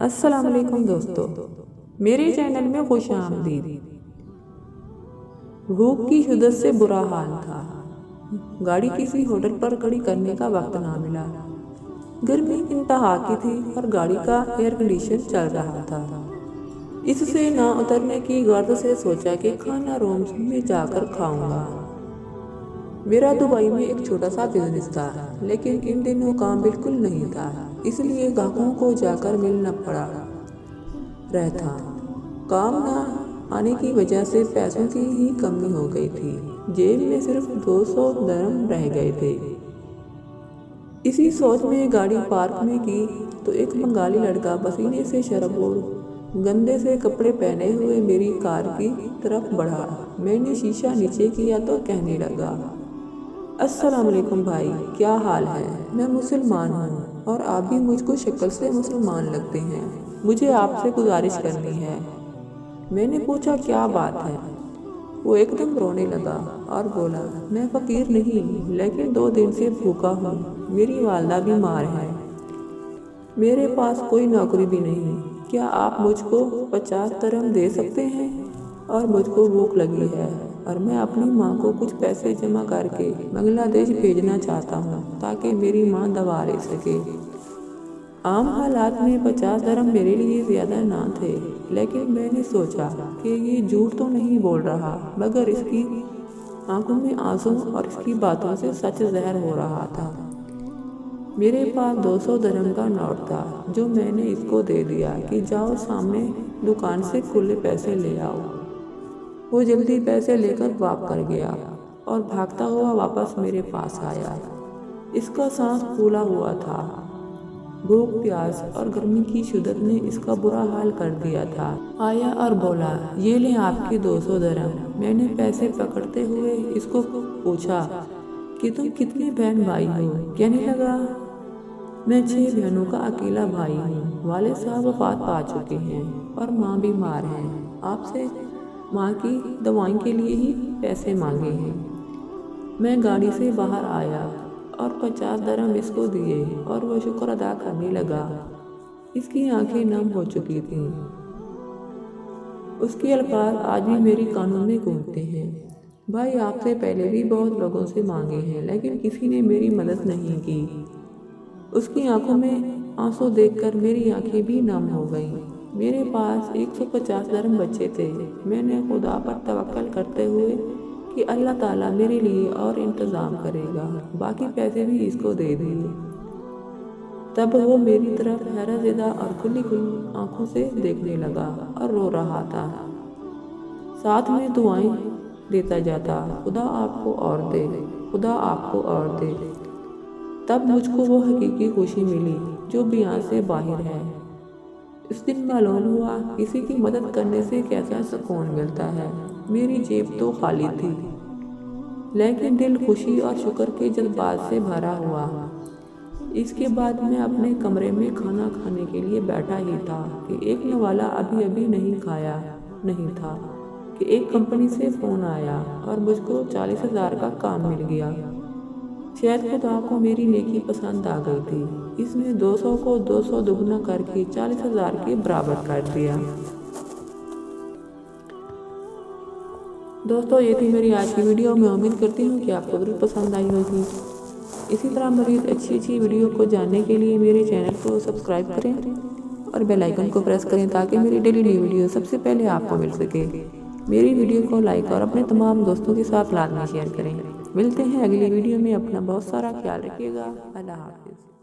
अस्सलाम वालेकुम दोस्तों, मेरे चैनल में खुश आमदीद। भूख की शिद्दत से बुरा हाल था। गाड़ी किसी होटल पर खड़ी करने का वक्त ना मिला। गर्मी इंतहा की थी और गाड़ी का एयर कंडीशन चल रहा था। इससे ना उतरने की गर्द से सोचा कि खाना रूम में जाकर खाऊंगा। मेरा दुबई में एक छोटा सा बिजनेस था, लेकिन इन दिनों काम बिल्कुल नहीं था, इसलिए ग्राहकों को जाकर मिलना पड़ा रहता। काम ना आने की वजह से पैसों की ही कमी हो गई थी। जेब में सिर्फ 200 दरम रह गए थे। इसी सोच में गाड़ी पार्क में की तो एक बंगाली लड़का पसीने से शरबोर गंदे से कपड़े पहने हुए मेरी कार की तरफ बढ़ा। मैंने शीशा नीचे किया तो कहने लगा, अस्सलाम वालेकुम भाई, क्या हाल है? मैं मुसलमान हूँ और आप भी मुझको शक्ल से मुसलमान लगते हैं। मुझे आपसे गुजारिश करनी है। मैंने पूछा, क्या बात है? वो एकदम रोने लगा और बोला, मैं फ़कीर नहीं, लेकिन 2 दिन से भूखा हूँ। मेरी वालदा बीमार है। मेरे पास कोई नौकरी भी नहीं। क्या आप मुझको 50 दरम दे सकते हैं? और मुझको भूख लगी है और मैं अपनी माँ को कुछ पैसे जमा करके बांग्लादेश भेजना चाहता हूँ ताकि मेरी माँ दवा ले सके। आम हालात में 50 दरम मेरे लिए ज़्यादा ना थे, लेकिन मैंने सोचा कि ये झूठ तो नहीं बोल रहा, मगर इसकी आंखों में आंसू और इसकी बातों से सच ज़ाहिर हो रहा था। मेरे पास 200 दरम का नोट था, जो मैंने इसको दे दिया कि जाओ सामने दुकान से खुले पैसे ले आओ। वो जल्दी पैसे लेकर वापस कर गया और भागता हुआ वापस मेरे पास आया। इसका सांस फूला हुआ था। भूख, प्यास और गर्मी की शिद्दत ने इसका बुरा हाल कर दिया था। आया और बोला, ये ले आपके 200 दरम। मैंने पैसे पकड़ते हुए इसको पूछा कि तुम कितने बहन भाई हो? कहने लगा, मैं 6 बहनों का अकेला भाई हूँ। वाले साहब वफात पा चुके हैं और माँ बीमार है। आपसे माँ की दवाई के लिए ही पैसे मांगे हैं। मैं गाड़ी से बाहर आया और 50 दरम इसको दिए और वो शुक्र अदा करने लगा। इसकी आंखें नम हो चुकी थीं। उसके अल्फाज आज भी मेरी कानों में गूंजते हैं। भाई, आपसे पहले भी बहुत लोगों से मांगे हैं, लेकिन किसी ने मेरी मदद नहीं की। उसकी आंखों में आंसू देखकर मेरी आंखें भी नम हो गईं। मेरे पास 150 दरम बचे थे। मैंने खुदा पर तवक्कल करते हुए कि अल्लाह ताला मेरे लिए और इंतज़ाम करेगा, बाकी पैसे भी इसको दे दिए। तब वो मेरी तरफ हैरतज़दा और खुली खुली आंखों से देखने लगा और रो रहा था। साथ में दुआएं देता जाता, खुदा आपको और दे, खुदा आपको और दे। तब मुझको वो हकीकी खुशी मिली जो बयान से बाहर है। उस दिन मालूम हुआ किसी की मदद करने से कैसा सुकून मिलता है। मेरी जेब तो खाली थी, लेकिन दिल खुशी और शुक्र के जज्बात से भरा हुआ। इसके बाद मैं अपने कमरे में खाना खाने के लिए बैठा ही था कि एक नवाला अभी नहीं खाया नहीं था कि एक कंपनी से फ़ोन आया और मुझको 40,000 का काम मिल गया। शायद खुदा को मेरी नेकी पसंद आ गई थी। इसने 200 को 200 दुगना करके 40,000 के बराबर कर दिया। दोस्तों, ये थी मेरी आज की वीडियो। मैं उम्मीद करती हूँ कि आपको ज़रूर पसंद आई होगी। इसी तरह मज़ीद अच्छी वीडियो को जानने के लिए मेरे चैनल को सब्सक्राइब करें और बेल आइकन को प्रेस करें ताकि मेरी डेली न्यू वीडियो सबसे पहले आपको मिल सके। मेरी वीडियो को लाइक और अपने तमाम दोस्तों के साथ लाजमी शेयर करें। मिलते हैं अगली वीडियो में। अपना बहुत सारा ख्याल रखिएगा। अल्लाह हाफ़िज़।